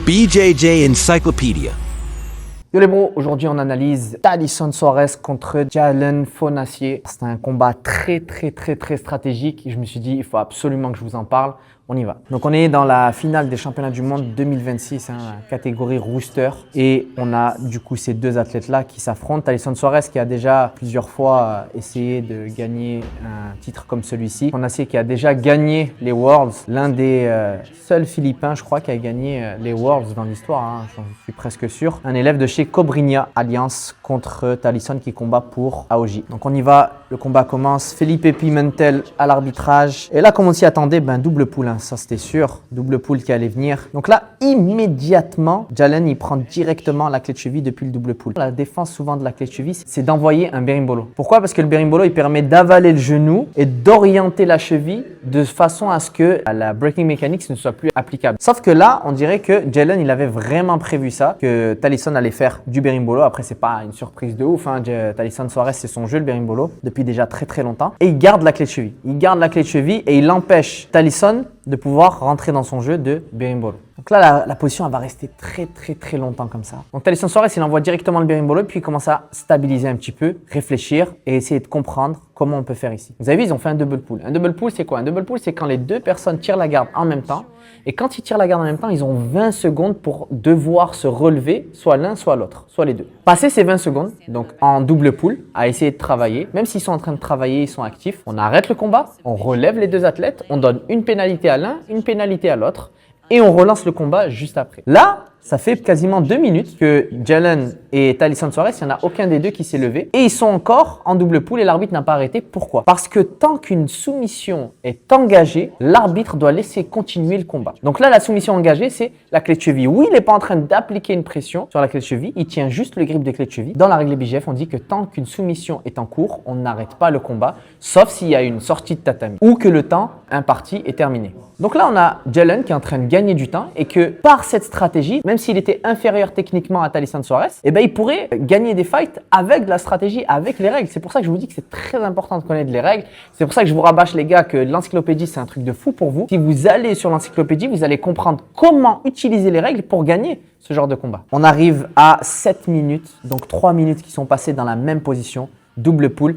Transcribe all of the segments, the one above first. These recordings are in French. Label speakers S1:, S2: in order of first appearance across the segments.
S1: BJJ Encyclopedia.
S2: Yo les bros, aujourd'hui on analyse Talisson Suarez contre Jalen Fonacier. C'était un combat très stratégique. Je me suis dit, il faut absolument que je vous en parle. On y va. Donc on est dans la finale des championnats du monde 2026, catégorie rooster. Et on a du coup ces deux athlètes-là qui s'affrontent. Talisson Suarez qui a déjà plusieurs fois essayé de gagner un titre comme celui-ci. Fonacier qui a déjà gagné les Worlds. L'un des seuls Philippins, je crois, qui a gagné les Worlds dans l'histoire. J'en suis presque sûr. Un élève de chez Cobrinha Alliance contre Talisson qui combat pour AOJ. Donc on y va. Le combat commence. Felipe Pimentel à l'arbitrage. Et là, comme on s'y attendait, double poule. Ça c'était sûr, double poule qui allait venir. Donc là, immédiatement, Jalen il prend directement la clé de cheville depuis le double poule. La défense souvent de la clé de cheville, c'est d'envoyer un berimbolo. Pourquoi? Parce que le berimbolo, il permet d'avaler le genou et d'orienter la cheville de façon à ce que la breaking mechanics ne soit plus applicable. Sauf que là, on dirait que Jalen, il avait vraiment prévu ça, que Talisson allait faire du berimbolo. Après, c'est pas une surprise de ouf. Talisson Suarez, c'est son jeu, le berimbolo, depuis déjà très longtemps. Et il garde la clé de cheville. Il garde la clé de cheville et il empêche Talisson de pouvoir rentrer dans son jeu de berimbolo. Donc là, la position, elle va rester très longtemps comme ça. Donc Talisson Suarez, il envoie directement le berimbolo et puis il commence à stabiliser un petit peu, réfléchir et essayer de comprendre comment on peut faire ici. Vous avez vu, ils ont fait un double pull. Un double pull, c'est quoi? Un double pull, c'est quand les deux personnes tirent la garde en même temps. Et quand ils tirent la garde en même temps, ils ont 20 secondes pour devoir se relever, soit l'un, soit l'autre, soit les deux. Passer ces 20 secondes, donc en double pull, à essayer de travailler, même s'ils sont en train de travailler, ils sont actifs, on arrête le combat, on relève les deux athlètes, on donne une pénalité à l'un, une pénalité à l'autre, et on relance le combat juste après. Là, ça fait quasiment 2 minutes que Jalen et Talisson Suarez, il n'y en a aucun des deux qui s'est levé. Et ils sont encore en double poule et l'arbitre n'a pas arrêté. Pourquoi? Parce que tant qu'une soumission est engagée, l'arbitre doit laisser continuer le combat. Donc là, la soumission engagée, c'est la clé de cheville. Oui, il n'est pas en train d'appliquer une pression sur la clé de cheville. Il tient juste le grip de clé de cheville. Dans la règle BJF, on dit que tant qu'une soumission est en cours, on n'arrête pas le combat, sauf s'il y a une sortie de tatami ou que le temps imparti est terminé. Donc là, on a Jalen qui est en train de gagner du temps et que par cette stratégie, même s'il était inférieur techniquement à Talisson Suarez, il pourrait gagner des fights avec de la stratégie, avec les règles. C'est pour ça que je vous dis que c'est très important de connaître les règles. C'est pour ça que je vous rabâche les gars que l'encyclopédie, c'est un truc de fou pour vous. Si vous allez sur l'encyclopédie, vous allez comprendre comment utiliser les règles pour gagner ce genre de combat. On arrive à 7 minutes, donc 3 minutes qui sont passées dans la même position, double pull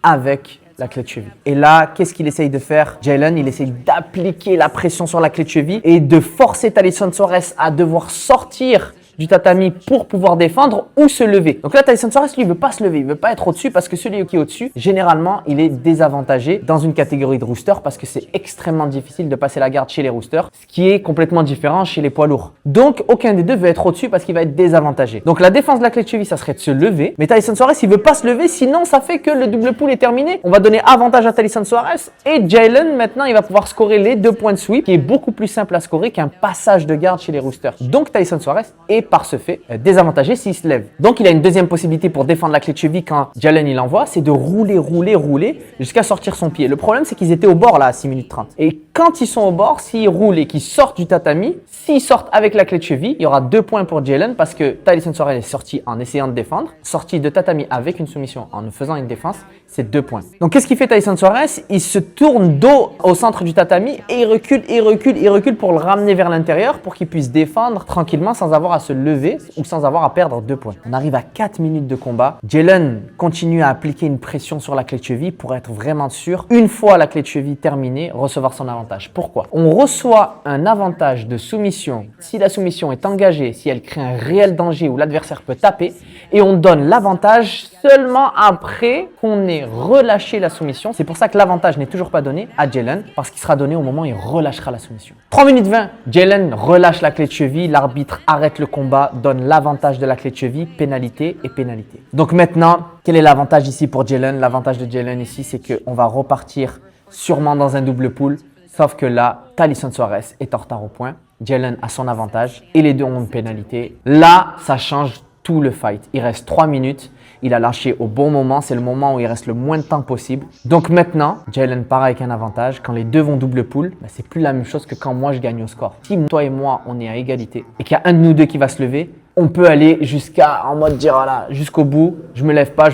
S2: avec la clé de cheville. Et là, qu'est-ce qu'il essaye de faire? Jalen, il essaye d'appliquer la pression sur la clé de cheville et de forcer Talisson Suarez à devoir sortir du tatami pour pouvoir défendre ou se lever. Donc là, Talisson Suarez, lui, il veut pas se lever, il veut pas être au-dessus parce que celui qui est au-dessus, généralement, il est désavantagé dans une catégorie de rooster parce que c'est extrêmement difficile de passer la garde chez les roosters, ce qui est complètement différent chez les poids lourds. Donc, aucun des deux veut être au-dessus parce qu'il va être désavantagé. Donc, la défense de la clé de cheville, ça serait de se lever, mais Talisson Suarez, il veut pas se lever, sinon ça fait que le double pull est terminé. On va donner avantage à Talisson Suarez et Jalen, maintenant, il va pouvoir scorer les 2 points de sweep, qui est beaucoup plus simple à scorer qu'un passage de garde chez les roosters. Donc, Talisson Suarez est par ce fait désavantagé s'il se lève. Donc il a une deuxième possibilité pour défendre la clé de cheville quand Jalen il envoie, c'est de rouler jusqu'à sortir son pied. Le problème c'est qu'ils étaient au bord là à 6 minutes 30. Et quand ils sont au bord, s'ils roulent et qu'ils sortent du tatami, s'ils sortent avec la clé de cheville, il y aura 2 points pour Jalen parce que Talisson Suarez est sorti en essayant de défendre, sorti de tatami avec une soumission en faisant une défense, c'est 2 points. Donc qu'est-ce qu'il fait Talisson Suarez? Il se tourne dos au centre du tatami et il recule pour le ramener vers l'intérieur pour qu'il puisse défendre tranquillement sans avoir à se lever ou sans avoir à perdre 2 points. On arrive à 4 minutes de combat. Jalen continue à appliquer une pression sur la clé de cheville pour être vraiment sûr, une fois la clé de cheville terminée, recevoir son avantage. Pourquoi? On reçoit un avantage de soumission si la soumission est engagée, si elle crée un réel danger où l'adversaire peut taper, et on donne l'avantage seulement après qu'on ait relâché la soumission. C'est pour ça que l'avantage n'est toujours pas donné à Jalen, parce qu'il sera donné au moment où il relâchera la soumission. 3 minutes 20, Jalen relâche la clé de cheville, l'arbitre arrête le combat, donne l'avantage de la clé de cheville, pénalité et pénalité. Donc maintenant, quel est l'avantage ici pour Jalen? L'avantage de Jalen ici, c'est qu'on va repartir sûrement dans un double pull, sauf que là, Talisson Suarez est en retard au point. Jalen a son avantage et les deux ont une pénalité. Là, ça change tout le fight. Il reste 3 minutes. Il a lâché au bon moment. C'est le moment où il reste le moins de temps possible. Donc maintenant, Jalen part avec un avantage. Quand les deux vont double pull, c'est plus la même chose que quand moi je gagne au score. Si toi et moi, on est à égalité et qu'il y a un de nous deux qui va se lever, on peut aller jusqu'à en mode dire voilà, jusqu'au bout, je me lève pas.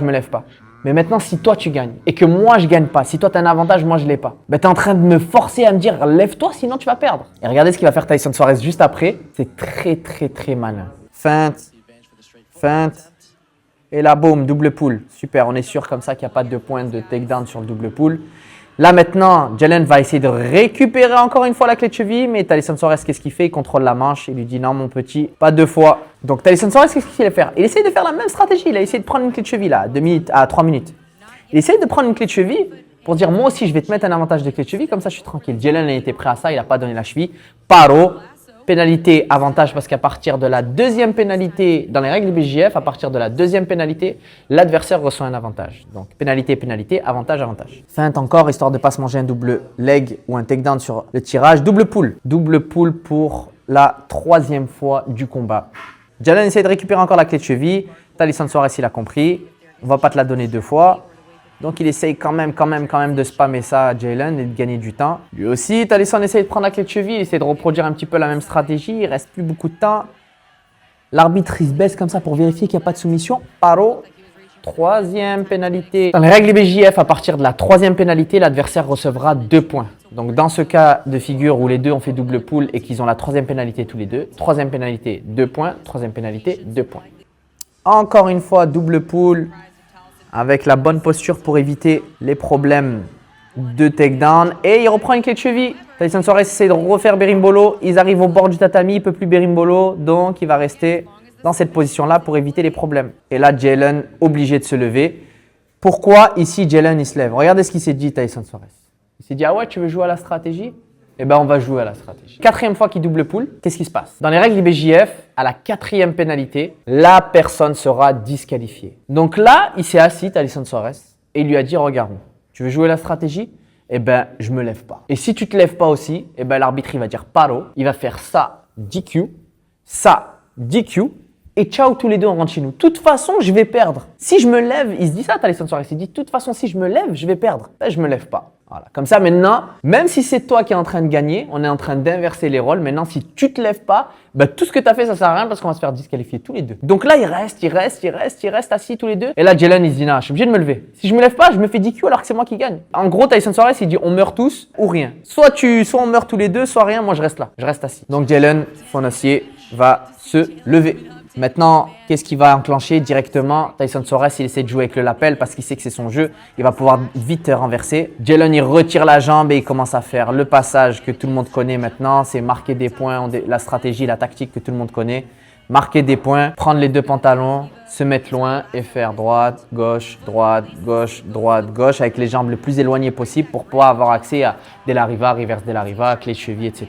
S2: Mais maintenant, si toi tu gagnes et que moi je gagne pas, si toi tu as un avantage, moi je l'ai pas, ben, tu es en train de me forcer à me dire lève-toi sinon tu vas perdre. Et regardez ce qu'il va faire Tyson Suarez juste après. C'est très très très malin. Feinte, feinte. Et là, boum, double pull. Super, on est sûr comme ça qu'il n'y a pas de points de takedown sur le double pull. Là maintenant, Jalen va essayer de récupérer encore une fois la clé de cheville, mais Tyson Suarez, qu'est-ce qu'il fait? Il contrôle la manche, il lui dit non mon petit, pas deux fois. Donc Tyson Suarez, qu'est-ce qu'il va faire? Il essaie de faire la même stratégie, il a essayé de prendre une clé de cheville là, à 2 minutes, à 3 minutes. Il essaie de prendre une clé de cheville pour dire moi aussi je vais te mettre un avantage de clé de cheville, comme ça je suis tranquille. Jalen a été prêt à ça, il n'a pas donné la cheville. Paro. Pénalité, avantage parce qu'à partir de la deuxième pénalité, dans les règles du BJF, à partir de la deuxième pénalité, l'adversaire reçoit un avantage. Donc pénalité, pénalité, avantage, avantage. Feinte encore, histoire de ne pas se manger un double leg ou un takedown sur le tirage. Double pull. Double pull pour la 3e fois du combat. Jalen essaie de récupérer encore la clé de cheville. Tyson Suarez, il a compris. On ne va pas te la donner 2 fois. Donc, il essaye quand même de spammer ça à Jalen et de gagner du temps. Lui aussi, Tyson essaye de prendre la clé de cheville, il essaie de reproduire un petit peu la même stratégie. Il ne reste plus beaucoup de temps. L'arbitre, il se baisse comme ça pour vérifier qu'il n'y a pas de soumission. Paro. 3e pénalité. Dans les règles BJF, à partir de la 3e pénalité, l'adversaire recevra 2 points. Donc, dans ce cas de figure où les deux ont fait double pull et qu'ils ont la 3e pénalité tous les deux, 3e pénalité, 2 points. 3e pénalité, 2 points. Encore une fois, double pull. Avec la bonne posture pour éviter les problèmes de takedown. Et il reprend une clé de cheville. Tyson Suarez essaie de refaire berimbolo. Ils arrivent au bord du tatami, il ne peut plus berimbolo. Donc, il va rester dans cette position-là pour éviter les problèmes. Et là, Jalen obligé de se lever. Pourquoi ici, Jalen, il se lève? Regardez ce qu'il s'est dit, Tyson Suarez. Il s'est dit, ah ouais, tu veux jouer à la stratégie? Eh bien, on va jouer à la stratégie. 4e fois qu'il double pull, qu'est-ce qui se passe? Dans les règles du BJF, à la 4e pénalité, la personne sera disqualifiée. Donc là, il s'est assis, Tyson Suarez, et il lui a dit, regarde, tu veux jouer la stratégie? Eh bien, je me lève pas. Et si tu te lèves pas aussi, eh bien, l'arbitre, il va dire paro, il va faire ça, DQ, ça, DQ, et ciao, tous les deux, on rentre chez nous. De toute façon, je vais perdre. Si je me lève, il se dit ça, Tyson Suarez, il dit, de toute façon, si je me lève, je vais perdre. Ben, je me lève pas. Voilà. Comme ça, maintenant, même si c'est toi qui es en train de gagner, on est en train d'inverser les rôles. Maintenant, si tu te lèves pas, ben, tout ce que tu as fait, ça sert à rien parce qu'on va se faire disqualifier tous les deux. Donc là, ils restent assis tous les deux. Et là, Jalen, il se dit, non, je suis obligé de me lever. Si je me lève pas, je me fais DQ alors que c'est moi qui gagne. En gros, Tyson Suarez, il dit, on meurt tous ou rien. Soit on meurt tous les deux, soit rien, moi je reste là. Je reste assis. Donc Jalen Fonacier va se lever. Maintenant, qu'est-ce qu'il va enclencher directement? Tyson Suarez, il essaie de jouer avec le lapel parce qu'il sait que c'est son jeu. Il va pouvoir vite renverser. Jalen, il retire la jambe et il commence à faire le passage que tout le monde connaît maintenant. C'est marquer des points, la stratégie, la tactique que tout le monde connaît. Marquer des points, prendre les 2 pantalons, se mettre loin et faire droite, gauche, droite, gauche, droite, gauche avec les jambes le plus éloignées possible pour pouvoir avoir accès à De La Riva, reverse De La Riva, clé de cheville, etc.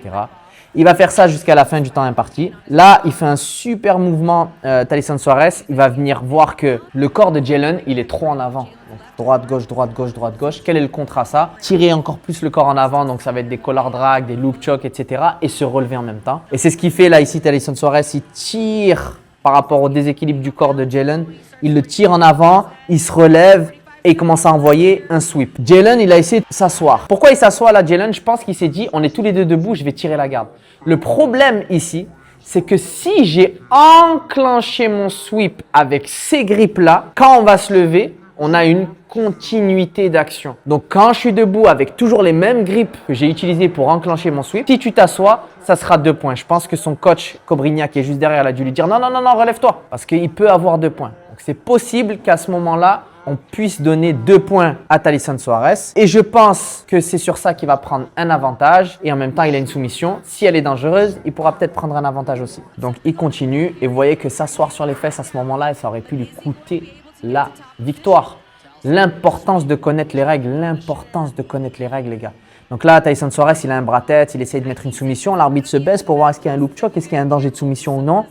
S2: Il va faire ça jusqu'à la fin du temps imparti. Là, il fait un super mouvement, Tyson Suarez. Il va venir voir que le corps de Jalen, il est trop en avant. Donc, droite, gauche, droite, gauche, droite, gauche. Quel est le contre à ça? Tirer encore plus le corps en avant. Donc, ça va être des collar drag, des loop choke, etc. Et se relever en même temps. Et c'est ce qu'il fait là ici, Tyson Suarez. Il tire par rapport au déséquilibre du corps de Jalen. Il le tire en avant. Il se relève. Et il commence à envoyer un sweep. Jalen, il a essayé de s'asseoir. Pourquoi il s'assoit là, Jalen? Je pense qu'il s'est dit, on est tous les deux debout, je vais tirer la garde. Le problème ici, c'est que si j'ai enclenché mon sweep avec ces grippes-là, quand on va se lever, on a une continuité d'action. Donc, quand je suis debout avec toujours les mêmes grippes que j'ai utilisées pour enclencher mon sweep, si tu t'assois, ça sera 2 points. Je pense que son coach, Cobrinha, qui est juste derrière, il a dû lui dire non, relève-toi. Parce qu'il peut avoir 2 points. Donc, c'est possible qu'à ce moment-là, on puisse donner 2 points à Tyson Suarez. Et je pense que c'est sur ça qu'il va prendre un avantage. Et en même temps, il a une soumission. Si elle est dangereuse, il pourra peut-être prendre un avantage aussi. Donc, il continue. Et vous voyez que s'asseoir sur les fesses à ce moment-là, ça aurait pu lui coûter la victoire. L'importance de connaître les règles. L'importance de connaître les règles, les gars. Donc là, Tyson Suarez, il a un bras-tête. Il essaye de mettre une soumission. L'arbitre se baisse pour voir est-ce qu'il y a un loop choke, est-ce qu'il y a un danger de soumission ou non.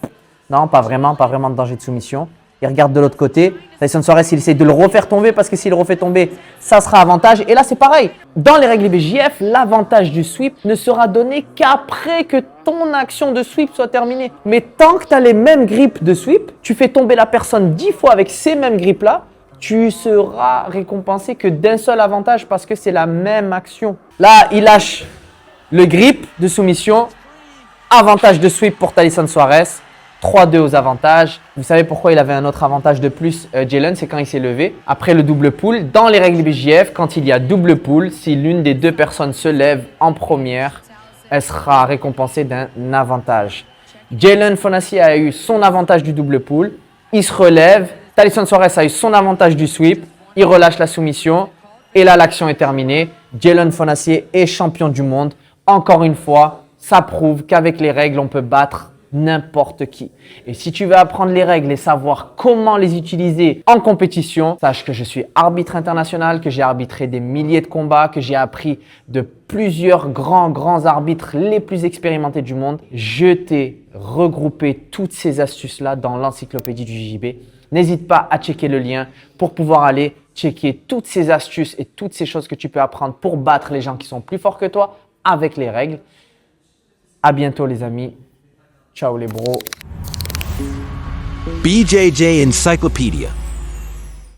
S2: Non, pas vraiment de danger de soumission. Il regarde de l'autre côté. Tyson Suarez, il essaie de le refaire tomber parce que s'il le refait tomber, ça sera avantage. Et là, c'est pareil. Dans les règles BJF, l'avantage du sweep ne sera donné qu'après que ton action de sweep soit terminée. Mais tant que tu as les mêmes grippes de sweep, tu fais tomber la personne 10 fois avec ces mêmes grippes-là, tu seras récompensé que d'un seul avantage parce que c'est la même action. Là, il lâche le grip de soumission. Avantage de sweep pour Tyson Suarez. 3-2 aux avantages. Vous savez pourquoi il avait un autre avantage de plus, Jalen, c'est quand il s'est levé. Après le double pull, dans les règles BJF, quand il y a double pull, si l'une des deux personnes se lève en première, elle sera récompensée d'un avantage. Jalen Fonacier a eu son avantage du double pull. Il se relève. Thalisson Suarez a eu son avantage du sweep. Il relâche la soumission. Et là, l'action est terminée. Jalen Fonacier est champion du monde. Encore une fois, ça prouve qu'avec les règles, on peut battre n'importe qui. Et si tu veux apprendre les règles et savoir comment les utiliser en compétition, sache que je suis arbitre international, que j'ai arbitré des milliers de combats, que j'ai appris de plusieurs grands arbitres les plus expérimentés du monde. Je t'ai regroupé toutes ces astuces-là dans l'encyclopédie du JJB. N'hésite pas à checker le lien pour pouvoir aller checker toutes ces astuces et toutes ces choses que tu peux apprendre pour battre les gens qui sont plus forts que toi avec les règles. À bientôt les amis. Ciao les bros.
S1: BJJ Encyclopedia.